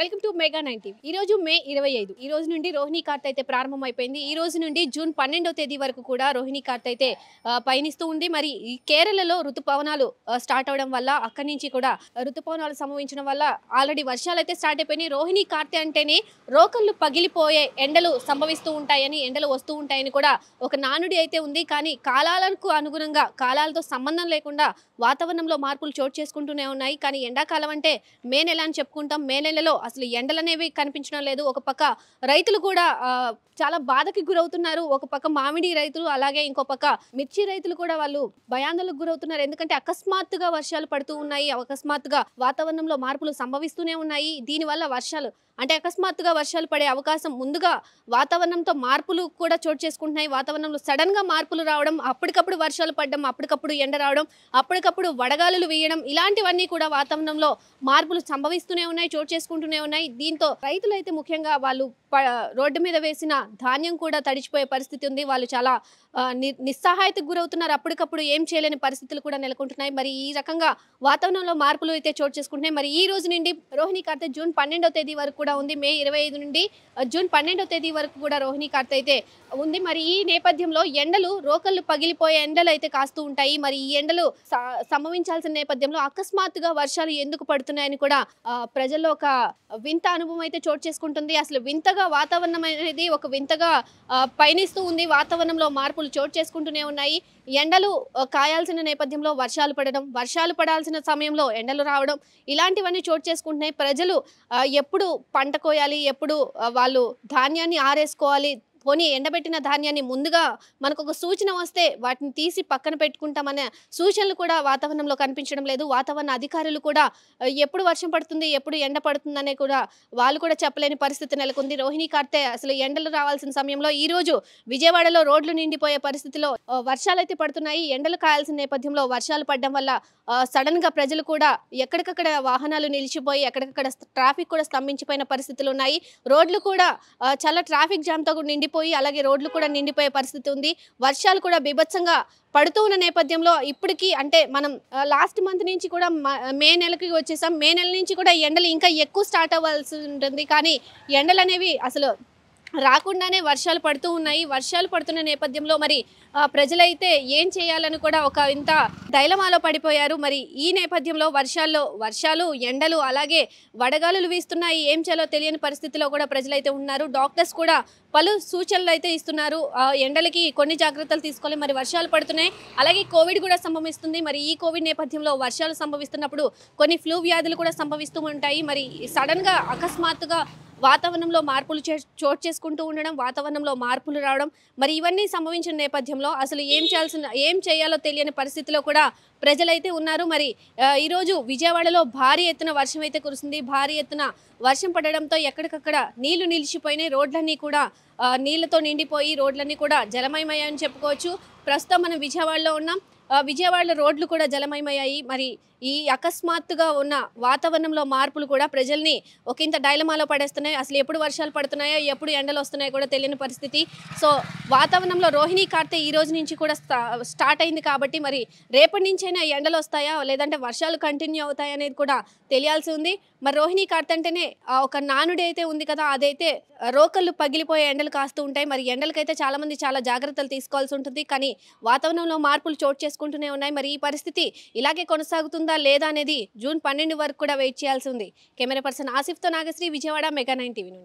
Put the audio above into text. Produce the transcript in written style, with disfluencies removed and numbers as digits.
Welcome to mega 90. ఈ రోజు మే 25. ఈ రోజు నుండి రోహిణి కార్తె అయితే ప్రారంభమైపోయింది. ఈ రోజు నుండి జూన్ 12వ తేదీ వరకు కూడా రోహిణి కార్తె అయితే పయనిస్తూ ఉంది. మరి ఈ కేరళలో ఋతుపవనాలు స్టార్ట్ అవడం వల్ల అక్కడి నుంచి కూడా ఋతుపవనాలు సంభవించడం వల్ల ఆల్రెడీ వర్షాలు అయితే స్టార్ట్ అయిపోయినాయి. రోహిణి కార్తె అంటేనే రోకళ్ళు పగిలిపోయే ఎండలు సంభవిస్తూ ఉంటాయని, ఎండలు వస్తూ ఉంటాయని కూడా ఒక నానుడి అయితే ఉంది. కానీ కాలాలకు అనుగుణంగా, కాలాలతో సంబంధం లేకుండా వాతావరణంలో మార్పులు చోటు చేసుకుంటూనే ఉన్నాయి. కానీ ఎండాకాలం అంటే మే నెల అని చెప్పుకుంటాం. మే నెలలో అసలు ఎండలు అనేవి కనిపించడం లేదు. ఒక పక్క రైతులు కూడా చాలా బాధకి గురవుతున్నారు. ఒక పక్క మామిడి రైతులు, అలాగే ఇంకో పక్క మిర్చి రైతులు కూడా వాళ్ళు భయాందోళనకు గురవుతున్నారు. ఎందుకంటే అకస్మాత్తుగా వర్షాలు పడుతూ ఉన్నాయి, అకస్మాత్తుగా వాతావరణంలో మార్పులు సంభవిస్తూనే ఉన్నాయి. దీనివల్ల వర్షాలు అంటే అకస్మాత్తుగా వర్షాలు పడే అవకాశం, ముందుగా వాతావరణంతో మార్పులు కూడా చోటు చేసుకుంటున్నాయి. వాతావరణంలో సడన్ గా మార్పులు రావడం, అప్పటికప్పుడు వర్షాలు పడడం, అప్పటికప్పుడు ఎండ రావడం, అప్పటికప్పుడు వడగాలులు వీయడం, ఇలాంటివన్నీ కూడా వాతావరణంలో మార్పులు సంభవిస్తూనే ఉన్నాయి, చోటు చేసుకుంటూనే ఉన్నాయి. దీంతో రైతులు అయితే ముఖ్యంగా వాళ్ళు రోడ్డు మీద వేసిన ధాన్యం కూడా తడిచిపోయే పరిస్థితి ఉంది. వాళ్ళు చాలా నిస్సహాయతకు గురవుతున్నారు. అప్పటికప్పుడు ఏం చేయలేని పరిస్థితులు కూడా నెలకొంటున్నాయి. మరి ఈ రకంగా వాతావరణంలో మార్పులు అయితే చోటు చేసుకుంటున్నాయి. మరి ఈ రోజు నుండి రోహిణి కార్తె జూన్ 12వ తేదీ వరకు కూడా ఉంది. మే 25 నుండి జూన్ 12వ తేదీ వరకు కూడా రోహిణి కార్తె అయితే ఉంది. మరి ఈ నేపథ్యంలో ఎండలు, రోకళ్ళు పగిలిపోయే ఎండలు అయితే కాస్తూ ఉంటాయి. మరి ఈ ఎండలు సంభవించాల్సిన నేపథ్యంలో అకస్మాత్తుగా వర్షాలు ఎందుకు పడుతున్నాయని కూడా ప్రజల్లో ఒక వింత అనుభవం అయితే చోటు చేసుకుంటుంది. అసలు వింతగా వాతావరణం అనేది ఒక వింతగా పయనిస్తూ ఉంది. వాతావరణంలో మార్పులు చోటు చేసుకుంటూనే ఉన్నాయి. ఎండలు కాయాల్సిన నేపథ్యంలో వర్షాలు పడడం, వర్షాలు పడాల్సిన సమయంలో ఎండలు రావడం, ఇలాంటివన్నీ చోటు చేసుకుంటున్నాయి. ప్రజలు ఎప్పుడు పంట కోయాలి, ఎప్పుడు వాళ్ళు ధాన్యాన్ని ఆరేసుకోవాలి, పోనీ ఎండబెట్టిన ధాన్యాన్ని ముందుగా మనకు ఒక సూచన వస్తే వాటిని తీసి పక్కన పెట్టుకుంటామనే సూచనలు కూడా వాతావరణంలో కనిపించడం లేదు. వాతావరణ అధికారులు కూడా ఎప్పుడు వర్షం పడుతుంది, ఎప్పుడు ఎండ పడుతుందనే కూడా వాళ్ళు కూడా చెప్పలేని పరిస్థితి నెలకొంది. రోహిణి కార్తె అసలు ఎండలు రావాల్సిన సమయంలో ఈ రోజు విజయవాడలో రోడ్లు నిండిపోయే పరిస్థితిలో వర్షాలు అయితే పడుతున్నాయి. ఎండలు కాయాల్సిన నేపథ్యంలో వర్షాలు పడడం వల్ల సడన్ గా ప్రజలు కూడా ఎక్కడికక్కడ వాహనాలు నిలిచిపోయి, ఎక్కడికక్కడ ట్రాఫిక్ కూడా స్తంభించిపోయిన పరిస్థితులు ఉన్నాయి. రోడ్లు కూడా చాలా ట్రాఫిక్ జామ్ తో నిండిపోయి, అలాగే రోడ్లు కూడా నిండిపోయే పరిస్థితి ఉంది. వర్షాలు కూడా బీభత్సంగా పడుతూ ఉన్న నేపథ్యంలో ఇప్పటికీ అంటే మనం లాస్ట్ మంత్ నుంచి కూడా మే నెలకి వచ్చేసాం. మే నెల నుంచి కూడా ఎండలు ఇంకా ఎక్కువ స్టార్ట్ అవ్వాల్సి ఉంటుంది. కానీ ఎండలు అనేవి అసలు రాకుండానే వర్షాలు పడుతూ ఉన్నాయి. వర్షాలు పడుతున్న నేపథ్యంలో మరి ప్రజలైతే ఏం చేయాలని కూడా ఒక ఇంత డైలమాలో పడిపోయారు. మరి ఈ నేపథ్యంలో వర్షాలు, ఎండలు, అలాగే వడగాలులు వీస్తున్నాయి. ఏం చేయాలో తెలియని పరిస్థితిలో కూడా ప్రజలైతే ఉన్నారు. డాక్టర్స్ కూడా పలు సూచనలు అయితే ఇస్తున్నారు. ఎండలకి కొన్ని జాగ్రత్తలు తీసుకోవాలి. మరి వర్షాలు పడుతున్నాయి, అలాగే కోవిడ్ కూడా సంభవిస్తుంది. మరి ఈ కోవిడ్ నేపథ్యంలో వర్షాలు సంభవిస్తున్నప్పుడు కొన్ని ఫ్లూ వ్యాధులు కూడా సంభవిస్తూ ఉంటాయి. మరి సడన్ గా అకస్మాత్తుగా వాతావరణంలో మార్పులు చోటు చేసుకుంటూ ఉండడం, వాతావరణంలో మార్పులు రావడం, మరి ఇవన్నీ సంభవించిన నేపథ్యంలో అసలు ఏం చేయాలో తెలియని పరిస్థితిలో కూడా ప్రజలైతే ఉన్నారు. మరి ఈరోజు విజయవాడలో భారీ ఎత్తున వర్షం అయితే కురుస్తుంది. భారీ ఎత్తున వర్షం పడడంతో ఎక్కడికక్కడ నీళ్లు నిలిచిపోయినాయి. రోడ్లన్నీ కూడా నీళ్లతో నిండిపోయి రోడ్లన్నీ కూడా జలమయమయ్యాయని చెప్పుకోవచ్చు. ప్రస్తుతం మనం విజయవాడలో ఉన్నాం. విజయవాడలో రోడ్లు కూడా జలమయమయ్యాయి. మరి ఈ అకస్మాత్తుగా ఉన్న వాతావరణంలో మార్పులు కూడా ప్రజల్ని ఒకంత డైలమాలో పడేస్తున్నాయి. అసలు ఎప్పుడు వర్షాలు పడుతున్నాయో, ఎప్పుడు ఎండలు వస్తున్నాయో కూడా తెలియని పరిస్థితి. సో వాతావరణంలో రోహిణి కార్తె ఈ రోజు నుంచి కూడా స్టార్ట్ అయింది కాబట్టి మరి రేపటి నుంచైనా ఎండలు వస్తాయా, లేదంటే వర్షాలు కంటిన్యూ అవుతాయా అనేది కూడా తెలియాల్సి ఉంది. మరి రోహిణి కార్తె అంటేనే ఒక నానుడి అయితే ఉంది కదా, అదైతే రోకళ్ళు పగిలిపోయే ఎండలు కాస్తూ ఉంటాయి. మరి ఎండలకైతే చాలా మంది చాలా జాగ్రత్తలు తీసుకోవాల్సి ఉంటుంది. కానీ వాతావరణంలో మార్పులు చోటు చేసుకుంటూనే ఉన్నాయి. మరి ఈ పరిస్థితి ఇలాగే కొనసాగుతుందా లేదా అనేది జూన్ 12 వరకు కూడా వెయిట్ చేయాల్సి ఉంది. కెమెరా పర్సన్ ఆసిఫ్తో నాగశ్రీ, విజయవాడ, మెగా 9 టీవీ.